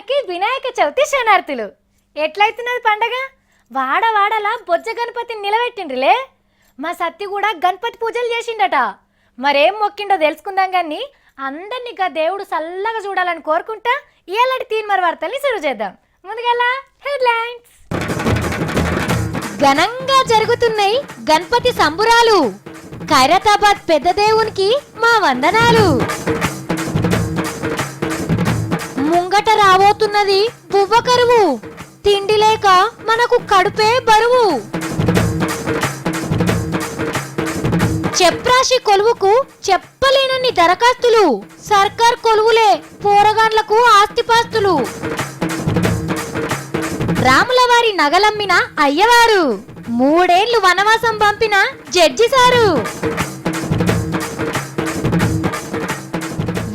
అందరికీ వినాయక చవితి శనార్థులు. ఎట్లయితున్నది పండగ? వాడవాడలా బొజ్జ గణపతిని నిలబెట్టిండ్రులే. మా సత్తి కూడా గణపతి పూజలు చేసిండట. మరేం మొక్కిండో తెలుసుకుందాం కానీ అందరినీ దేవుడు చల్లగా చూడాలని కోరుకుంటా ఇయాలటి తీన్మర్ వార్తల్ని సురు చేద్దాం. ముందుగా హెడ్లైన్స్. ఘనంగా జరుగుతున్నాయి గణపతి సంబురాలు. ఖైరతాబాద్ పెద్ద దేవునికి మా వందనాలు. ముంగట రాబోతున్నది పువ్వ కరువు. తిండి లేక మనకు కడుపే బరువు. చెప్రాశి కొలువుకు చెప్పలేనన్ని దరఖాస్తులు. సర్కార్ కొలువులే పోరగాండ్లకు ఆస్తిపాస్తులు. రాములవారి నగలమ్మిన అయ్యవారు. 3 ఏళ్లు వనవాసం పంపిన జడ్జి సారు.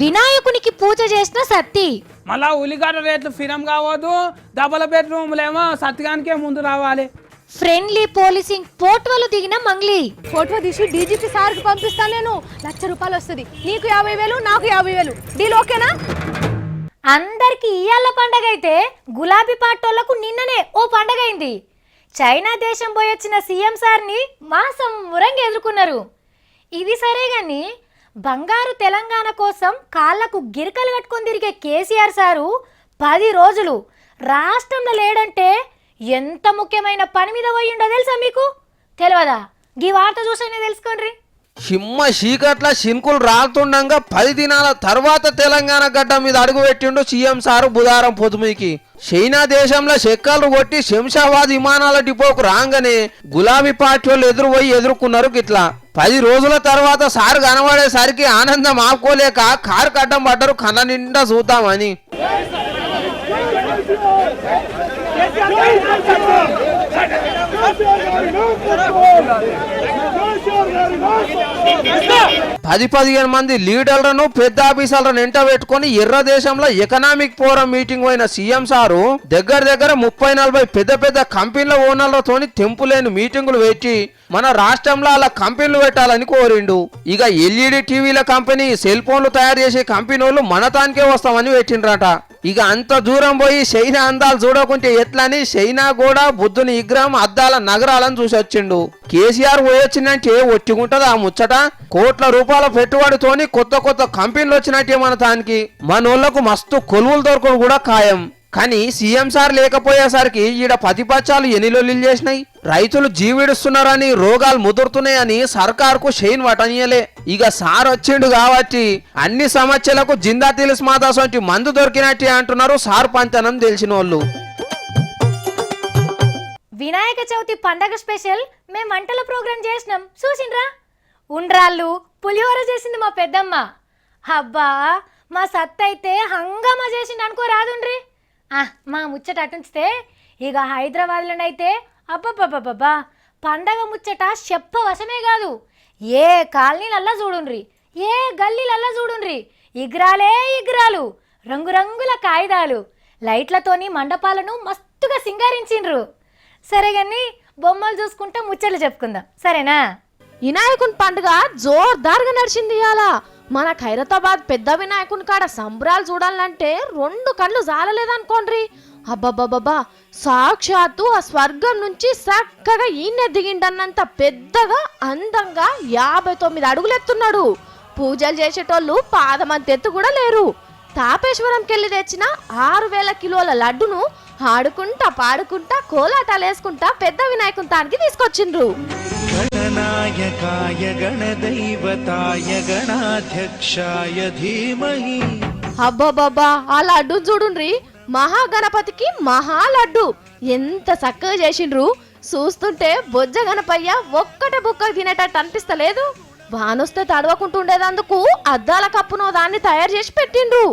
వినాయకునికి పూజ చేసిన సత్తి. మళ్ళా ఉల్లిగడ్డ రేట్లు ఫిరం కావద్దు. డబల్ బెడ్రూమ్లేమో సత్తిగానికే ముందు రావాలి. ఫ్రెండ్లీ పోలీసింగ్ పోర్టువలు దిగిన మంగ్లీ. ఫోటో తీసి డీజీపీ సార్కి పంపిస్తాను. నేను ₹1,00,000 వస్తుంది. నీకు 50,000, నాకు 50,000. డీల్ ఓకేనా? అందరికి ఇయాల పండగ అయితే గులాబీ పాటోళ్లకు నిన్ననే ఓ పండగ అయింది. చైనా దేశం పోయొచ్చిన సీఎం సార్ని మాసం మురంగా ఎదుర్కొన్నారు. ఇది సరే గాని బంగారు తెలంగాణ కోసం కాళ్లకు గిరికలు కట్టుకొని తిరిగే కేసీఆర్ సారు 10 రోజులు రాష్ట్రంలో లేడంటే ఎంత ముఖ్యమైన పని మీద పోయిండో తెలుసా మీకు? తెలియదా? ఈ వార్త చూసైనా తెలుసుకోండి. హిమ్మ చీకట్ల శింకులు రాలుతుండగా 10 దినాల తర్వాత తెలంగాణ గడ్డ మీద అడుగు పెట్టిండు సీఎం సారు బుధారం పొద్దుమికి. చైనా దేశంలో చెక్కలు కొట్టి శంషాబాద్ విమానాల డిపోకు రాగానే గులాబీ పార్టీ వాళ్ళు ఎదుర్కొన్నారు. గిట్లా 10 రోజుల తర్వాత సారు కనబడేసరికి ఆనందం ఆపుకోలేక కారు కడ్డం పడ్డారు. కళ్ళ నిండా చూద్దామని. పది 15 మంది లీడర్లను పెద్ద ఆఫీసర్లను ఎంట పెట్టుకుని ఎర్ర దేశంలో ఎకనామిక్ ఫోరం మీటింగ్ అయిన సీఎం సారు దగ్గర 30-40 పెద్ద కంపెనీల ఓనర్లతోని తెంపులేని మీటింగులు పెట్టి మన రాష్ట్రంలో అలా కంపెనీలు పెట్టాలని కోరిండు. ఇక ఎల్ఈడి టీవీల కంపెనీ, సెల్ ఫోన్లు తయారు చేసే కంపెనీ వాళ్ళు మనతానికే వస్తామని పెట్టిండ్రట. ఇక అంత దూరం పోయి చైనా అందాలు చూడకుంటే ఎట్లని చైనా కూడా బుద్ధుని విగ్రహం, అద్దాల నగరాలను చూసి వచ్చిండు. కేసీఆర్ పోయొచ్చిందంటే ఒట్టుకుంటది ఆ ముచ్చట. కోట్ల రూపాయల పెట్టుబడితోని కొత్త కంపెనీలు వచ్చినట్టే మన తానికి. మనోళ్లకు మస్తు కొలువులు దొరకడు కూడా ఖాయం. కానీ సీఎం సార్ లేకపోయేసరికి ఈడ ప్రతిపక్షాలు ఎన్నిలొల్లి చేసినాయి. రైతులు జీవిడుస్తున్నారని, రోగాలు ముదురుతున్నాయని సర్కార్కు షెయిన్ వటనీయలే. ఇక సార్ వచ్చిండు కాబట్టి అన్ని సమస్యలకు జిందా తిలిస్ మాదాస్ వంటి మందు దొరికినట్టే అంటున్నారు సార్ పంచనం తెలిసిన వాళ్ళు. వినాయక చవితి పండగ స్పెషల్ మేము వంటల ప్రోగ్రాం చేసినాం, చూసిండ్రా? ఉండ్రాళ్ళు, పులిహోర చేసింది మా పెద్దమ్మ. అబ్బా, మా సత్ అయితే హంగామా చేసిండు అనుకో రాదుండ్రి. మా ముచ్చట అటుంచితే ఇక హైదరాబాద్లోనైతే అబ్బబ్బబ్బబ్బా పండగ ముచ్చట చెప్పవశమే కాదు. ఏ కాలనీలల్లా చూడుండ్రి, ఏ గల్లీలల్లా చూడుండ్రి, ఇగ్రాలు, రంగురంగుల కాగితాలు, లైట్లతోని మండపాలను మస్తుగా సింగారించిండ్రు. సరే కానీ బొమ్మలు చూసుకుంటా ముచ్చట్లు చెప్పుకుందాం, సరేనా? వినాయకుని పండుగ జోర్దార్గా నడిచింది ఇవాళ. మన ఖైరతాబాద్ పెద్ద వినాయకుని కాడ సంబరాలు చూడాలంటే 2 కళ్ళు జాలలేదనుకోండ్రి. అబ్బబ్బబ్బా, సాక్షాత్తు ఆ స్వర్గం నుంచి చక్కగా ఈయన దిగిండన్నంత పెద్దగా అందంగా 59 అడుగులెత్తున్నాడు. పూజలు చేసేటోళ్ళు పాదమంత ఎత్తు కూడా లేరు. తాపేశ్వరంకెళ్ళి తెచ్చిన 6,000 కిలోల లడ్డును ఆడుకుంటా పాడుకుంటా కోలాటాలేసుకుంటా పెద్ద వినాయకుని తానికి తీసుకొచ్చిండ్రు. గణనాయకాయ గణదైవతాయ గణాధ్యక్షాయ ధీమహి. అబ్బబ్బబ్బా, ఆ లడ్డు చూడుండ్రి, మహాగణపతికి మహా లడ్డు ఎంత చక్కగా చేసిండ్రు. చూస్తుంటే బొజ్జ గణపయ్య ఒక్కటే బుక్క తినేటట్టు అనిపిస్తలేదు. వానొస్తే తడవకుంటుండేదందుకు అద్దాల కప్పునో దాన్ని తయారు చేసి పెట్టిండ్రు.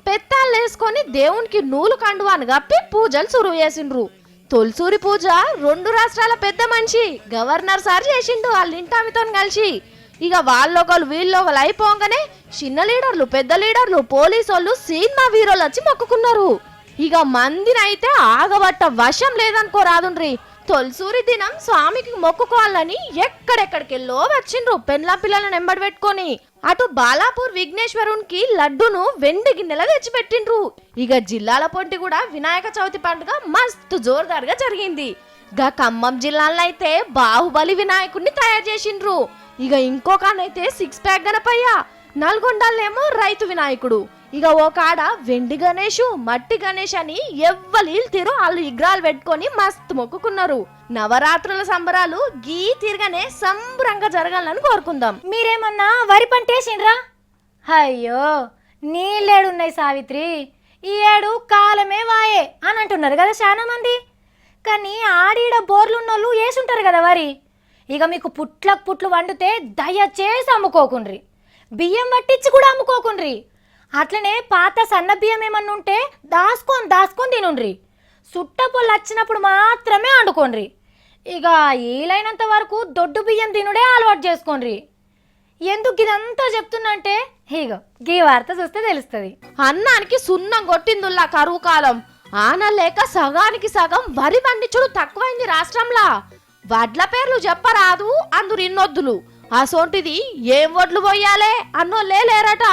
పెత్తాలు వేసుకొని దేవునికి నూలు కండువాను కప్పి పూజలు సురువు చేసిండ్రు. తొలిసూరి పూజ 2 రాష్ట్రాల పెద్ద మనిషి గవర్నర్ సార్ చేసిండు వాళ్ళ ఇంటామితో కలిసి. ఇక వాళ్ళొకరు వీళ్ళొకరు అయిపోగానే చిన్న లీడర్లు, పెద్ద లీడర్లు, పోలీసు వాళ్ళు, సినిమా హీరోలు వచ్చి మొక్కుకున్నారు. ఇక మందినైతే ఆగబట్ట వశం లేదనుకో రాదుండ్రి. తొలిసూరి దినం స్వామికి మొక్కుకోవాలని ఎక్కడెక్కడికెళ్ళో వచ్చిండ్రు పెళ్ళ పిల్లలను ఎంబడి పెట్టుకొని. అటు బాలాపూర్ విఘ్నేశ్వరునికి లడ్డును వెండి గిన్నెల తెచ్చిపెట్టిండ్రు. ఇక జిల్లాల పొంటి కూడా వినాయక చవితి పండుగ మస్తు జోరుదారుగా జరిగింది. గా ఖమ్మం జిల్లాలో అయితే బాహుబలి వినాయకుడిని తయారు చేసిండ్రు. ఇక ఇంకొకనైతే 6 ప్యాక్ గణపయ్య, నల్గొండలేమో రైతు వినాయకుడు. ఇక ఓ కాడ వెండి గణేషు, మట్టి గణేష్ అని ఎవ్వలీలు తీరు వాళ్ళు విగ్రహాలు పెట్టుకొని మస్తు మొక్కుకున్నారు. నవరాత్రుల సంబరాలు గీ తీరుగానే సంబరంగా జరగాలని కోరుకుందాం. మీరేమన్నా వరి పంట వేసిండ్రా? అయ్యో నీళ్ళేడున్నాయి సావిత్రి, ఈ ఏడు కాలమే వాయే అని అంటున్నారు కదా చాలా మంది. కానీ ఆడీడ బోర్లున్నోళ్ళు వేసుంటారు కదా వరి. ఇక మీకు పుట్లకు పుట్లు వండితే దయచేసి అమ్ముకోకుండ్రి, బియ్యం పట్టించి కూడా అమ్ముకోకుండ్రి. అట్లనే పాత సన్న బియ్యం ఏమన్నా ఉంటే దాసుకొని తినుండ్రి. సుట్టపొల్లు వచ్చినప్పుడు మాత్రమే వండుకోండ్రి. ఇక వీలైనంత వరకు దొడ్డు బియ్యం తినుడే అలవాటు చేసుకోండ్రి. ఎందుకు ఇదంతా చెప్తున్నంటే ఇగో గీ వార్త చూస్తే తెలుస్తుంది. అన్నానికి సున్నం కొట్టిందుల్లా కరువు కాలం. ఆన లేక సగానికి సగం వరి పండించుడు తక్కువైంది రాష్ట్రంలా. వడ్ల పేర్లు చెప్పరాదు అందురు ఇన్నొద్దులు. అసోంటిది ఏం వడ్లు పోయాలే అన్నోళ్ళే లేరట.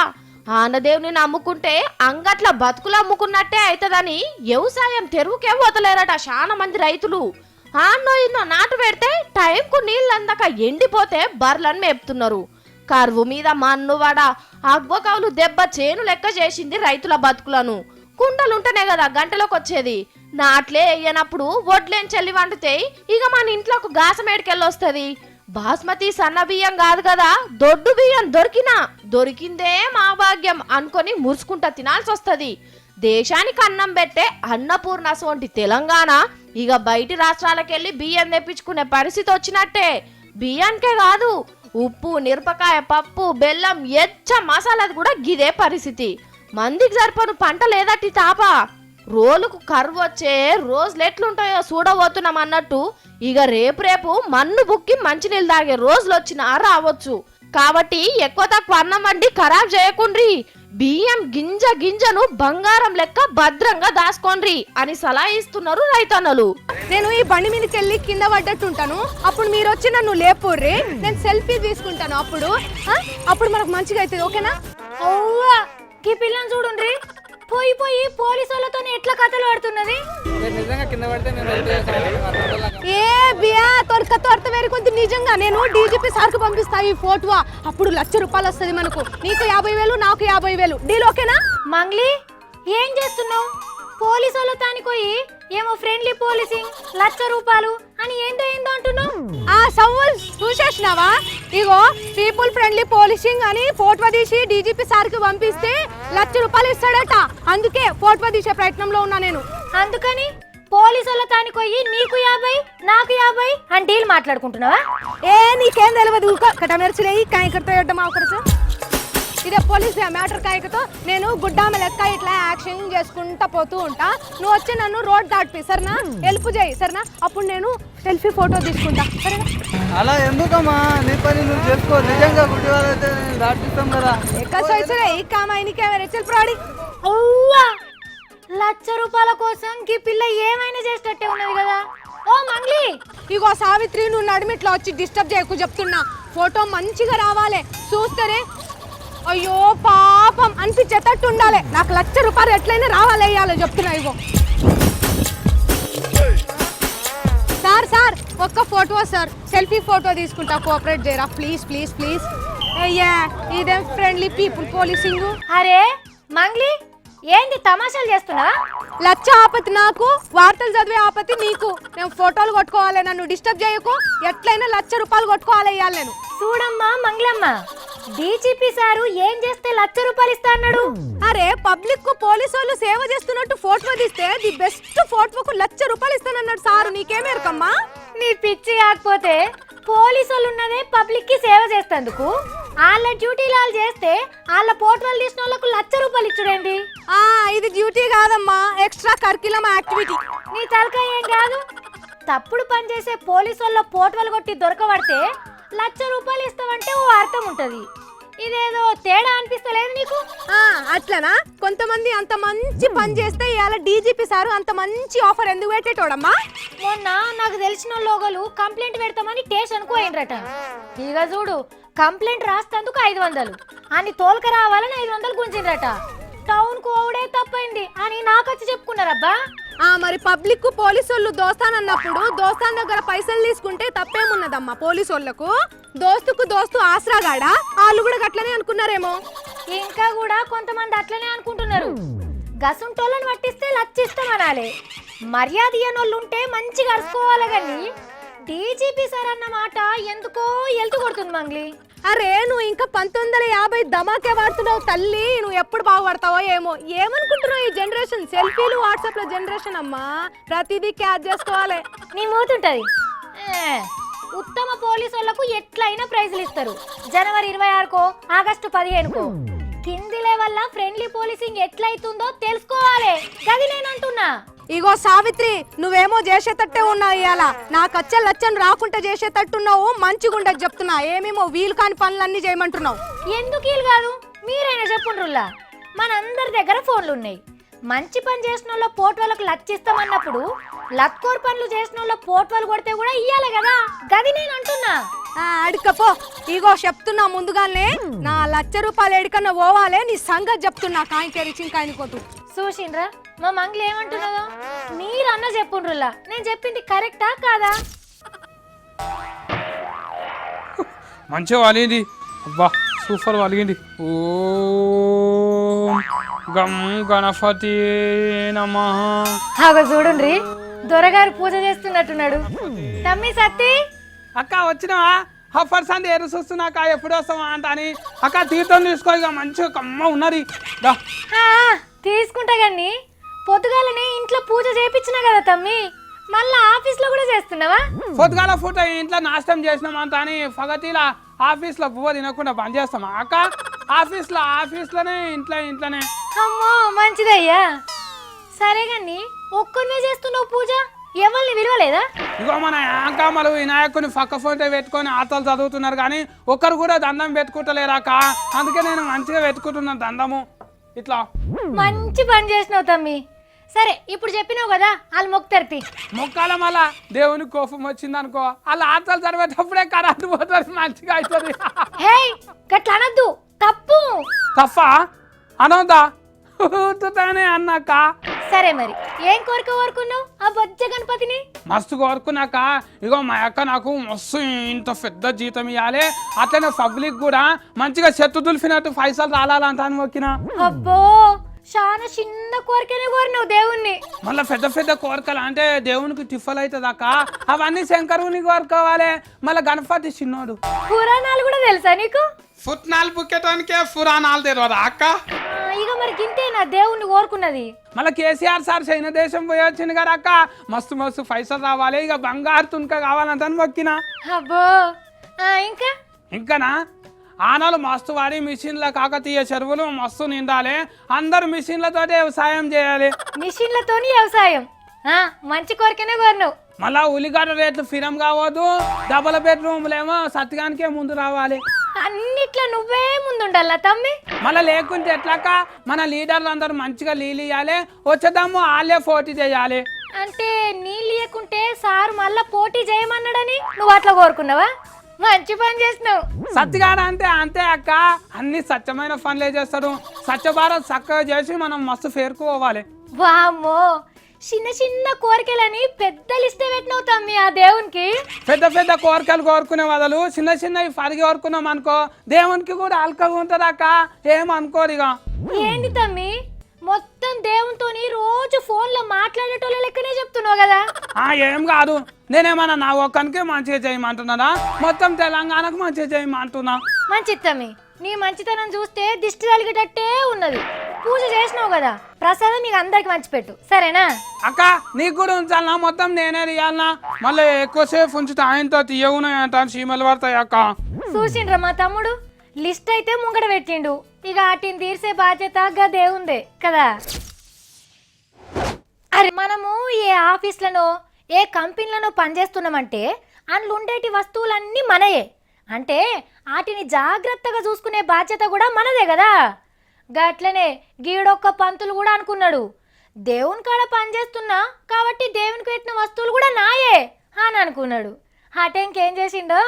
ఆనదేవుని నమ్ముకుంటే అంగట్ల బతుకులు అమ్ముకున్నట్టే అవుతుందని వ్యవసాయం తెరువుకే పోతలేరట చాలా మంది రైతులు. ఆన్నో ఇన్నో నాటు పెడితే టైంకు నీళ్ళు అందక ఎండిపోతే బర్లను మేపుతున్నారు. కరువు మీద మన్ను వడ అగ్వకావులు దెబ్బ చేను లెక్క చేసింది రైతుల బతుకులను. కుండలుంటేనే కదా గంటలోకి వచ్చేది. నాట్లే వేయనప్పుడు వడ్లేం చెల్లి వండుతాయి. ఇక మన ఇంట్లోకి గాసమేడికెళ్ళొస్తుంది. బాస్మతి సన్న బియ్యం కాదు కదా, దొడ్డు బియ్యం దొరికిందే మా భాగ్యం అనుకొని మురుసుకుంటా తినాల్సి వస్తుంది. దేశానికి అన్నం పెట్టే అన్నపూర్ణ సోంటి తెలంగాణ ఇక బయటి రాష్ట్రాలకెళ్ళి బియ్యం తెప్పించుకునే పరిస్థితి వచ్చినట్టే. బియ్యానికే కాదు, ఉప్పు, మిరపకాయ, పప్పు, బెల్లం, ఎచ్చ మసాలాది కూడా గిదే పరిస్థితి. మందికి సరిపడు పంట లేదట్టి తాప. రోలుకు కరువు వచ్చే రోజులు ఎట్లుంటాయో చూడబోతున్నాం అన్నట్టు ఇక రేపు మన్ను బుక్కి మంచినీళ్ళు తాగే రోజులు వచ్చినా రావచ్చు. కాబట్టి ఎక్కువ తక్కువ అన్నం వండి ఖరాబ్ చేయకుండ్రి. బియ్యం గింజను బంగారం లెక్క భద్రంగా దాసుకోండ్రి అని సలహా ఇస్తున్నారు రైతన్నలు. నేను ఈ బండి మీదకి వెళ్ళి కింద పడ్డట్టుంటాను, అప్పుడు మీరు వచ్చి నన్ను లేపుర్రి, నేను సెల్ఫీ తీసుకుంటాను. అప్పుడు మనకు మంచిగా అవుతుంది. ఓకేనా? అవ్వా ఈ పిల్లని చూడుండ్రి, పోయి పోలీసు వాళ్ళతో ఎట్లా కథలు పడుతున్నది. ఏ బియా తొరత వేరు కొద్ది నిజంగా నేను డీజీపీ సార్ కు పంపిస్తా ఈ ఫోటో. అప్పుడు 1,00,000 రూపాయలు వస్తుంది మనకు. నీకు 50,000, నాకు 50,000. డీల్ ఓకేనా? మంగ్లీ ఏం చేస్తున్నావు? పోలీసు వాళ్ళతానికి పోయి ఏమో ఫ్రెండ్లీ పోలీసింగ్ 1,00,000 రూపాయలు అని ఏందో అంటున్నావు. ఆ సవాల్ చూసేసినావా? ఇగో పీపుల్ ఫ్రెండ్లీ పోలీసింగ్ అని ఫోటో తీసి డీజీపీ సార్ కి పంపిస్తే 1,00,000 రూపాయలు ఇస్తాడట. అందుకే ఫోటో తీసే ప్రయత్నంలో ఉన్నా నేను. అందుకని పోలీసు వాళ్ళతానికి పోయి నీకు 50 నాకు 50 అని డీల్ మాట్లాడుకుంటున్నావా? నీకేం తెలియదు. కటమెర్చిలేయి కాయకర్తో మాకరచు ఇదే పోలీస్ మ్యాటర్ కాయకతో నేను గుడ్డామ లెక్క ఇట్లా యాక్షన్ చేసుకుంటా పోతూ ఉంటా. నువ్వు వచ్చి నన్ను రోడ్ దాటిపి సరేనా, హెల్ప్ చేయి సరేనా. అప్పుడు నేను సెల్ఫీ ఫోటో తీసుకుంటా సరేనా. అలా ఎందుకమ్మా, నీ పని నువ్వు చేసుకో. నిజంగా గుడ్డి వాళ్ళైతే దాటిస్తాం కదా. ఈ కామాయిని కెమెరా చెల్పురాడి. 1,00,000 రూపాయల కోసం ఈ పిల్ల ఏమైనా చేసేటట్టే ఉన్నది కదా. ఓ మంగ్లీ, ఇగో సావిత్రి, నువ్వు నడిమిట్లో వచ్చి డిస్టర్బ్ చేయకు చెప్తున్నా. ఫోటో మంచిగా రావాలి, చూస్తేనే అయ్యో పాపం అనిపించేటట్టు ఉండాలి. నాకు 1,00,000 రూపాయలు ఎట్లయినా రావాలి, వేయాలి చెప్తున్నా. ఇగో సార్ ఒక్క ఫోటో సార్, సెల్ఫీ ఫోటో తీసుకుంటా, కోఆపరేట్ చేయరా ప్లీజ్ ప్లీజ్ ప్లీజ్. అయ్యా ఇదేం ఫ్రెండ్లీ పీపుల్ పోలీసింగ్. అరే మంగ్లీ, ఏంది తమాషాలు చేస్తున్నా? 1,00,000 ఆపతి నాకు, వార్తలు చదివే ఆపతి నీకు. నేను ఫోటోలు కొట్టుకోవాలి, నన్ను డిస్టర్బ్ చేయకు. ఎట్లయినా 1,00,000 రూపాయలు కొట్టుకోవాలి, వేయాలి నేను. చూడమ్మా మంగ్లమ్మ, డీజీపీ సారు ఏం చేస్తే 1,00,000 రూపాయలు ఇస్తా అన్నాడు? అరే పబ్లిక్ కు పోలీసు వాళ్ళు సేవ చేస్తున్నట్టు ఫోటో తీస్తే ది బెస్ట్ ఫోటోకు 1,00,000 రూపాయలు ఇస్తానన్నాడు సారు. నీకేమేరకమ్మా? నీ పిచ్చి కాకపోతే పోలీసు వాళ్ళు ఉన్నదే పబ్లిక్ కి సేవ చేస్తేందుకు. వాళ్ళ డ్యూటీలు వాళ్ళు చేస్తే వాళ్ళ ఫోటోలు తీసిన వాళ్ళకు 1,00,000 రూపాయలు ఇచ్చుడేంటి? ఇది డ్యూటీ కాదమ్మా, ఎక్స్ట్రా కరిక్యులం యాక్టివిటీ. నీ తలకాయ ఏం కాదు. తప్పుడు పని చేసే పోలీసు వాళ్ళ ఫోటోలు కొట్టి దొరకబడితే 1,00,000 రూపాయలు ఇస్తావంటే ఓ అర్థం ఉంటది. ఇదేదో తేడా అనిపిస్తలేదు నీకు? అట్లనా? కొంతమంది అంత మంచి పని చేస్తే ఇవాళ డీజీపీ సారు అంత మంచి ఆఫర్ ఎందుకు పెట్టేటోడమ్మా? మొన్న నాకు తెలిసిన లోగలు కంప్లైంట్ పెడతామని స్టేషన్కు పోయినరట. ఇక చూడు, కంప్లైంట్ రాస్తందుకు 500 అని తోలుక రావాలని 500 గుంజినరట. టౌన్ కు ఓడే తప్పైంది అని నాకొచ్చి చెప్పుకున్నారబ్బా. మరి పబ్లిక్ పోలీసు వాళ్ళు దోస్తానన్నప్పుడు దోస్తాన్ దగ్గర పైసలు తీసుకుంటే తప్పేమున్నదమ్మా? పోలీసు వాళ్ళకు దోస్తుకు దోస్తు ఆసరాగాడా? వాళ్ళు కూడా గట్లనే అనుకున్నారేమో. ఇంకా కూడా కొంతమంది అట్లనే అనుకుంటున్నారు. గసుంటోళ్ళని పట్టిస్తే లచ్చిస్తామనాలి, మర్యాద ఇయ్యనోళ్ళుంటే మంచిగా అరుచుకోవాలి. కానీ డీజీపీ సార్ అన్న మాట ఎందుకో ఎలుతు కొడుతుంది మంగ్లీ. అరే నువ్వు ఇంకా 1950 ధమాకే వాడుతున్నావు తల్లి. నువ్వు ఎప్పుడు బాగుపడతావో ఏమో. ఏమనుకుంటున్నావు ఈ జనరేషన్? సెల్ఫీలు వాట్సాప్ లో జనరేషన్ అమ్మా. ప్రతిదీ క్యాచ్ చేసుకోవాలి. నీ మూతుంటది. ఉత్తమ పోలీసు వాళ్లకు ఎట్లయినా ప్రైజులు ఇస్తారు. జనవరి 26కో ఆగస్టు 15కో. కింది లెవెల్ల ఫ్రెండ్లీ పోలీసింగ్ ఎట్లయితుందో తెలుసుకోవాలి. గది నేనంటున్నా. ఇగో సావిత్రి, నువ్వేమో చేసేటట్టే ఉన్నావు. ఇవాళ నాకు వచ్చే లచ్చను రాకుండా చేసేటట్టున్నావు. మంచిగుండదు చెప్తున్నా. ఏమేమో వీలు కాని పనులన్నీ చేయమంటున్నావు. ఎందుకు వీలు కాదు? మీరైనా చెప్పుండ్రుల్లా. మనందరి దగ్గర ఫోన్లు ఉన్నాయి. మంచి పని చేసిన వాళ్ళ పోటు వాళ్ళకు లచ్చిస్తామన్నప్పుడు లత్కోర్ పనులు చేసిన వాళ్ళ పోటు వాళ్ళు కొడితే కూడా ఇయ్యాలి కదా. గది నేను అంటున్నా. అడికపో. ఇగో చెప్తున్నా ముందుగానే, నా ₹1,00,000 ఎడికన్నా పోవాలే. నీ సంగతి చెప్తున్నా. కాయకెరిచి కాయనిపోతూ చూసిండ్రా మా మంగ్లీ ఏమంటున్నదో? మీరన్న చెప్పుండ్రుల్లా. నేను చెప్పింది కరెక్టా కాదా? మంచిగా వలిగింది. అబ్బా సూపర్ వలిగింది. ఓ గం గణపతి నమః. అగో చూడుండ్రి, దొరగారు పూజ చేస్తున్నట్టున్నాడు. తమ్మి సత్తి, అక్క వచ్చినావా? హఫర్స్ అంటే ఎరు చూస్తున్నాక ఎప్పుడు వస్తావా అంట అని. అక్క తీర్థం తీసుకో, ఇక మంచిగా కమ్మ ఉన్నది. దా తీసుకుంటా గాని పొద్దుగాలనే ఇంట్లో పూజ చేపించినా కదా తమ్మి. మళ్ళా ఆఫీస్ లో కూడా చేస్తున్నావా? పొద్దుగాల ఫుడ్ ఇంట్లో నాశనం చేసినాం అంత అని ఫగతీలా ఆఫీస్ లో పువ్వు తినకుండా బంద్ చేస్తామా అక్క? ఆఫీస్లోనే ఇంట్లోనే. అమ్మో మంచిదయ్యా. సరే గాని ఒక్కనే చేస్తున్నావు పూజ, ఎవరిని విలువలేదా? ఇగో మన యాంకామలు వినాయకుని పక్క ఫోటో పెట్టుకొని ఆటలు చదువుతున్నారు కానీ ఒక్కరు కూడా దండం పెట్టుకుంటలేరాక. అందుకే నేను మంచిగా పెట్టుకుంటున్నాను దండము. ఇట్లా మంచి పని చేసినావు తమ్మి. సరే ఇప్పుడు చెప్పినావు కదా, వాళ్ళు మొక్కుతారు. మొక్కాల మళ్ళా దేవుని కోపం వచ్చింది అనుకో, వాళ్ళ ఆటలు చదివేటప్పుడే కరెంట్ పోతుంది, మంచిగా అవుతుంది. హే గట్ల అనద్దు, తప్పు. తప్పా అనొద్దా? ఊతుతానే అన్నాక. సరే మరి ఏం కోరిక కోరుకున్నావు ఆ బొజ్జ గణపతిని? మస్తు కోరుకున్నాక ఇగో మా అక్క నాకు మస్తు ఇంత పెద్ద జీతం ఇవ్వాలి, అట్లనే పబ్లిక్ కూడా మంచిగా చెట్టు దులిపినట్టు పైసలు రాలంట అని మొక్కిన. అబ్బో చాలా చిన్న కోరికనే కోరినావు దేవుణ్ణి. మళ్ళీ పెద్ద పెద్ద కోరికలు అంటే దేవునికి టిఫల్ అవుతుంది అక్క. అవన్నీ శంకరుని కోరుకోవాలి. మళ్ళీ గణపతి చిన్నోడు. పురాణాలు కూడా తెలుసా నీకు? పుట్నాలు బుక్కెటానికే పురాణాలు తెలియదా అక్క? ఇక మరి గింతే నా దేవుణ్ణి కోరుకున్నది. మళ్ళీ కేసీఆర్ సార్ చైనా దేశం పోయి వచ్చింది కదా అక్క, మస్తు మస్తు పైసలు రావాలి, ఇక బంగారు తునక కావాలంత మొక్కిన. అబ్బో ఇంకా ఇంకానా ఆనాలు మస్తు వాడి మిషన్ల కాకతీయ చెరువులు మస్తు నిండాలి, అందరు మిషన్లతోటి వ్యవసాయం చేయాలి. మిషన్లతోని వ్యవసాయం, మంచి కోరికనే కోరినావు. మళ్ళా ఉల్లిగడ్డ రేట్లు ఫిరం కావద్దు, డబుల్ బెడ్రూమ్లేమో సత్యానికే ముందు రావాలి. అన్నిట్లో నువ్వే ముందుండాలా తమ్మి? మళ్ళీ లేకుంటే ఎట్లాక మన లీడర్లు అందరూ మంచిగా నీళ్ళు ఇవ్వాలి, వచ్చేద్దాము వాళ్ళే పోటీ చేయాలి. అంటే నీళ్ళు ఇవ్వకుంటే సార్ మళ్ళా పోటీ చేయమన్నాడని నువ్వు అట్లా కోరుకున్నావా? మంచి పని చేసినావు. సత్యగాడ అంటే అంతే అక్క, అన్ని స్వచ్ఛమైన పనులే చేస్తాడు. స్వచ్ఛ భారత్ చక్కగా చేసి మనం మస్తు పేరుకోవాలి. వామ్మో చిన్న చిన్న కోరికలని పెద్ద లిస్ట్ పెట్టినావు తమ్మి ఆ దేవునికి. పెద్ద పెద్ద కోరికలు కోరుకునే వదలు చిన్న చిన్నవి పరిగి కోరుకున్నాం అనుకో, దేవునికి కూడా అల్కగా ఉంటుంది అక్క, ఏమనుకోరు. ఇక ఏంటి తమ్మి మొత్తం దేవునితోని రోజు ఫోన్ లో మాట్లాడేటోళ్ళ లెక్కనే చెప్తున్నావు కదా? ఏం కాదు, నేనేమన్నా నా ఒక్కనికి మంచిగా చేయమంటున్నానా, మొత్తం తెలంగాణకు మంచిగా చేయమంటున్నా. మంచిది తమ్మి, నీ మంచితనం చూస్తే దిష్టి తలిగేటట్టే ఉన్నది. పూజ చేసినావు కదా, ప్రసాదం మీకు అందరికి మంచి పెట్టు సరేనా? అక్క నీకు కూడా ఉంచాలనా? మొత్తం నేనే తీయాలనా? మళ్ళీ ఎక్కువసేపు ఉంచితే ఆయనతో తీయగున్నాయంట, చీమలు పడతాయి అక్క. చూసిండ్రా మా తమ్ముడు, లిస్ట్ అయితే ముంగడ పెట్టిండు, ఇక వాటిని తీర్చే బాధ్యత గా దేవుందే కదా. అరే మనము ఏ ఆఫీస్లనో ఏ కంపెనీలనో పనిచేస్తున్నామంటే అందులో ఉండేటి వస్తువులన్నీ మనయే. అంటే వాటిని జాగ్రత్తగా చూసుకునే బాధ్యత కూడా మనదే కదా. గట్లనే గీడొక్క పంతులు కూడా అనుకున్నాడు, దేవుని కాడ పనిచేస్తున్నా కాబట్టి దేవునికి పెట్టిన వస్తువులు కూడా నాయే అని అనుకున్నాడు. ఆ టైంకి ఏం చేసిండో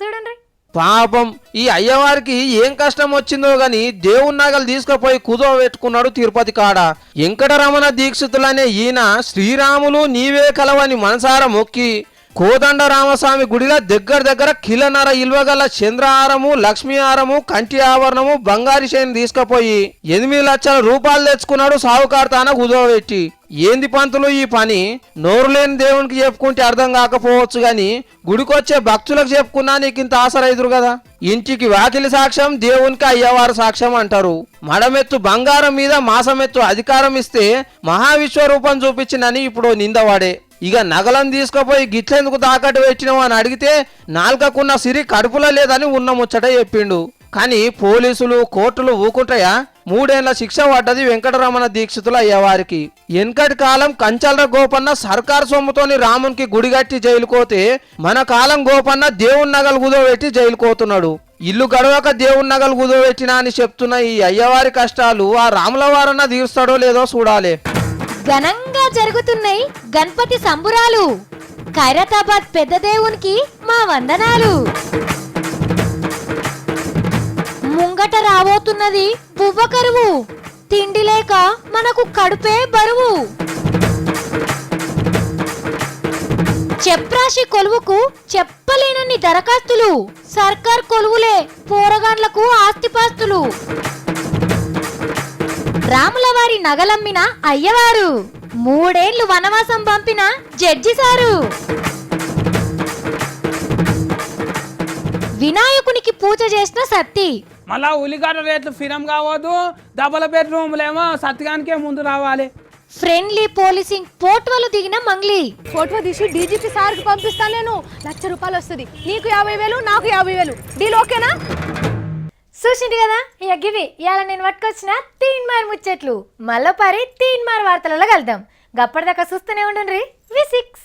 చూడండి. పాపం ఈ అయ్యవారికి ఏం కష్టం వచ్చిందో గాని దేవుని నగలు తీసుకుపోయి కుదో పెట్టుకున్నాడు తిరుపతి కాడ. వెంకటరమణ దీక్షితులనే ఈయన శ్రీరాములు నీవే కలవని మనసార మొక్కి కోదండ రామస్వామి గుడిలో దగ్గర కిలనర ఇల్వగల చంద్రహారము, లక్ష్మీ హారము, కంటి ఆభరణము, బంగారు చేను తీసుకుపోయి 8 లక్షల రూపాయలు తెచ్చుకున్నాడు సావుకారు తాన కుదోబెట్టి. ఏంది పంతులు ఈ పని? నోరు లేని దేవునికి చెప్పుకుంటే అర్థం కాకపోవచ్చు గాని గుడికొచ్చే భక్తులకు చెప్పుకున్నా నీకు ఇంత ఆసరైదురు కదా. ఇంటికి వాకిలి సాక్ష్యం, దేవునికి అయ్యవారు సాక్ష్యం అంటారు. మడమెత్తు బంగారం మీద మాసమెత్తు అధికారం ఇస్తే మహావిశ్వరూపం చూపించిందని ఇప్పుడు నిందవాడే. ఇక నగలను తీసుకుపోయి గిట్లెందుకు తాకట్టు పెట్టినావు అని అడిగితే నాలుకకున్న సిరి కడుపులో లేదని ఉన్న ముచ్చట చెప్పిండు. కానీ పోలీసులు కోర్టులు ఊకుంటాయా? 3 ఏళ్ల శిక్ష పడ్డది వెంకటరమణ దీక్షితులు అయ్యేవారికి. వెనకటి కాలం కంచల్ర గోపన్న సర్కారు సొమ్ముతోని రామునికి గుడి కట్టి జైలుకోతే మన కాలం గోపన్న దేవుని నగలు కుదోబెట్టి జైలుకోతున్నాడు. ఇల్లు గడవక దేవుని నగలు కుదోబెట్టినా అని చెప్తున్న ఈ అయ్యవారి కష్టాలు ఆ రాములవారన్న తీరుస్తాడో లేదో చూడాలి. ఘనంగా జరుగుతున్నాయి గణపతి సంబురాలు. ఖైరతాబాద్ పెద్ద దేవునికి మా వందనాలు. ముంగట రాబోతున్నది బువ్వ కరువు, తిండి లేక మనకు కడుపే బరువు. చెప్రాశి కొలువుకు చెప్పలేనన్ని దరఖాస్తులు, సర్కార్ కొలువులే పోరగాండ్లకు ఆస్తిపాస్తులు. రాములవారి నగలమ్మిన అయ్యవారు, 3 ఏళ్లు వనవాసం పంపిన జడ్జి సారు. వినాయకునికి పూజ చేసిన సత్తి. మళ్ళా ఉల్లిగడ్డ రేట్లు ఫిరం కావద్దు, డబల్ బెడ్రూమ్లేమో సత్యానికే ముందు రావాలి. ఫ్రెండ్లీ పోలీసింగ్ పోర్టువలు దిగిన మంగ్లీ. ఫోటో తీసి డీజీపీ సార్కి పంపిస్తాను నేను. 1,00,000 రూపాయలు వస్తుంది. నీకు 50,000, నాకు 50,000. డీల్ ఓకేనా? చూసింది కదా ఇక గివి ఇవాళ నేను పట్టుకొచ్చిన 3 మార్ ముచ్చట్లు. మళ్ళీ పరి 3 మార్ వార్తలలో కలుద్దాం. గప్పటిదాకా చూస్తూనే ఉండండి V6.